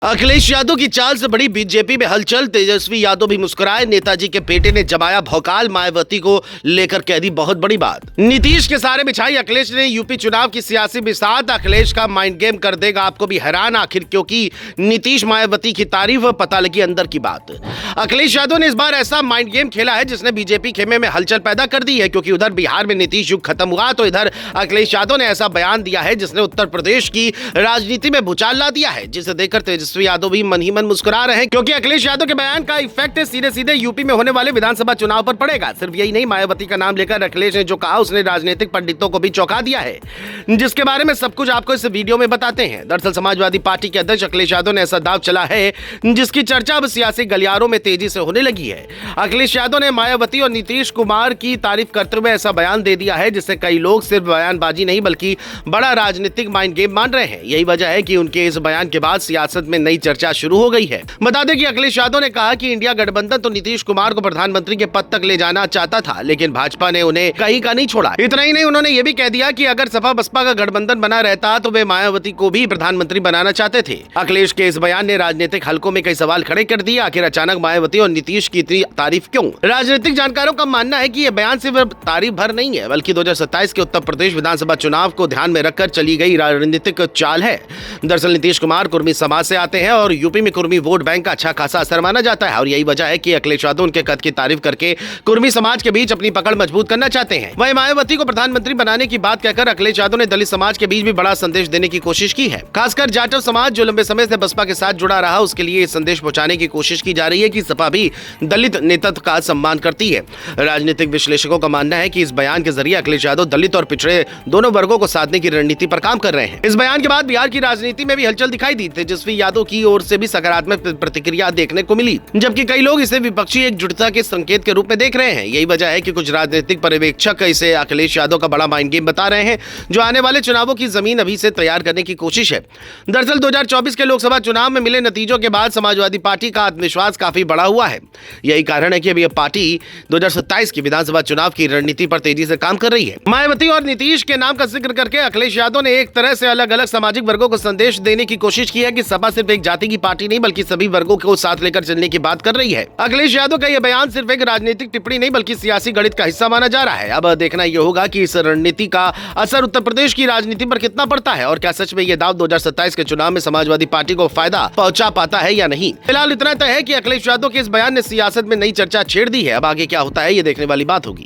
अखिलेश यादव की चाल से बड़ी बीजेपी में हलचल। तेजस्वी यादव भी मुस्कुराए। नेताजी के बेटे ने जमाया भौकाल। मायावती को लेकर कह दी बहुत बड़ी बात। नीतीश के सारे बिछाई अखिलेश ने यूपी चुनाव की सियासी बिसात। अखिलेश का माइंड गेम कर देगा आपको भी हैरान, आखिर क्योंकि नीतीश मायावती की तारीफ पता लगी अंदर की बात। अखिलेश यादव ने इस बार ऐसा माइंड गेम खेला है जिसने बीजेपी खेमे में हलचल पैदा कर दी है, क्योंकि उधर बिहार में नीतीश युग खत्म हुआ तो इधर अखिलेश यादव ने ऐसा बयान दिया है जिसने उत्तर प्रदेश की राजनीति में भूचाल ला दिया है, जिसे देखकर तेजस्वी यादव भी मन ही मन मुस्कुरा रहे हैं, क्योंकि अखिलेश यादव के बयान का इफेक्ट सीधे सीधे यूपी में होने वाले विधानसभा चुनाव पर पड़ेगा। सिर्फ यही नहीं, मायावती का नाम लेकर अखिलेश ने जो कहा उसने राजनीतिक पंडितों को भी चौंका दिया है, जिसके बारे में सब कुछ आपको इस वीडियो में बताते हैं। दरअसल समाजवादी पार्टी के अध्यक्ष अखिलेश यादव ने ऐसा दाव चला है जिसकी चर्चा अब सियासी गलियारों में तेजी से होने लगी है। अखिलेश यादव ने मायावती और नीतीश कुमार की तारीफ करते हुए ऐसा बयान दे दिया है जिससे कई लोग सिर्फ बयानबाजी नहीं बल्कि बड़ा राजनीतिक माइंड गेम मान रहे हैं। यही वजह है कि उनके इस बयान के बाद सियासत में नई चर्चा शुरू हो गई है। बता दें कि अखिलेश यादव ने कहा कि इंडिया गठबंधन तो नीतीश कुमार को प्रधानमंत्री के पद तक ले जाना चाहता था, लेकिन भाजपा ने उन्हें कहीं का नहीं छोड़ा। इतना ही नहीं, उन्होंने ये भी कह दिया कि अगर सपा बसपा का गठबंधन बना रहता तो वे मायावती को भी प्रधानमंत्री बनाना चाहते थे। अखिलेश के इस बयान ने राजनीतिक हलकों में कई सवाल खड़े कर दिए। आखिर अचानक मायावती और नीतीश की इतनी तारीफ क्यों? राजनीतिक जानकारों का मानना है कि यह बयान सिर्फ तारीफ भर नहीं है, बल्कि 2027 के उत्तर प्रदेश विधानसभा चुनाव को ध्यान में रखकर चली गई राजनीतिक चाल है। दरअसल नीतीश कुमार कुर्मी समाज से आते हैं और यूपी में कुर्मी वोट बैंक का अच्छा खासा असर माना जाता है, और यही वजह है कि अखिलेश यादव उनके कद की तारीफ करके कुर्मी समाज के बीच अपनी पकड़ मजबूत करना चाहते हैं। वहीं मायावती को प्रधानमंत्री बनाने की बात कहकर अखिलेश यादव ने दलित समाज के बीच भी बड़ा संदेश देने की कोशिश की है। खासकर जाटव समाज जो लंबे समय से बसपा के साथ जुड़ा रहा, उसके लिए संदेश पहुंचाने की कोशिश की जा रही है कि सपा भी दलित नेतृत्व का सम्मान करती है। राजनीतिक विश्लेषकों का मानना है कि इस बयान के जरिए अखिलेश यादव दलित और पिछड़े दोनों वर्गों को साधने की रणनीति पर काम कर रहे हैं। इस बयान के बाद बिहार की राजनीति में भी हलचल दिखाई दी। तेजस्वी यादव की ओर से भी सकारात्मक प्रतिक्रिया देखने को मिली, जबकि कई लोग इसे विपक्षी एकजुटता के संकेत के रूप में देख रहे हैं। यही वजह है कि कुछ राजनीतिक पर्यवेक्षक इसे अखिलेश यादव का बड़ा माइंड गेम बता रहे हैं, जो आने वाले चुनावों की जमीन अभी से तैयार करने की कोशिश है। दरअसल 2024 के लोकसभा चुनाव में मिले नतीजों के बाद समाजवादी पार्टी का आत्मविश्वास काफी बढ़ा हुआ है। यही कारण है कि अभी यह पार्टी 2027 की विधानसभा चुनाव की रणनीति पर तेजी से काम कर रही है। मायावती और नीतीश के नाम का जिक्र करके अखिलेश यादव ने एक तरह से अलग अलग सामाजिक वर्गों को संदेश देने की कोशिश की है कि सपा सिर्फ एक जाति की पार्टी नहीं बल्कि सभी वर्गों को साथ लेकर चलने की बात कर रही है। अखिलेश यादव का यह बयान सिर्फ एक राजनीतिक टिप्पणी नहीं बल्कि सियासी गणित का हिस्सा माना जा रहा है। अब देखना यह होगा कि इस रणनीति का असर उत्तर प्रदेश की राजनीति पर कितना पड़ता है और क्या सच में यह दाव 2027 के चुनाव में समाजवादी पार्टी को फायदा पहुंचा पाता है या नहीं। फिलहाल इतना तय है कि अखिलेश यादव के इस बयान ने सियासत में नई चर्चा छेड़ दी है। अब आगे क्या होता है ये देखने वाली बात होगी।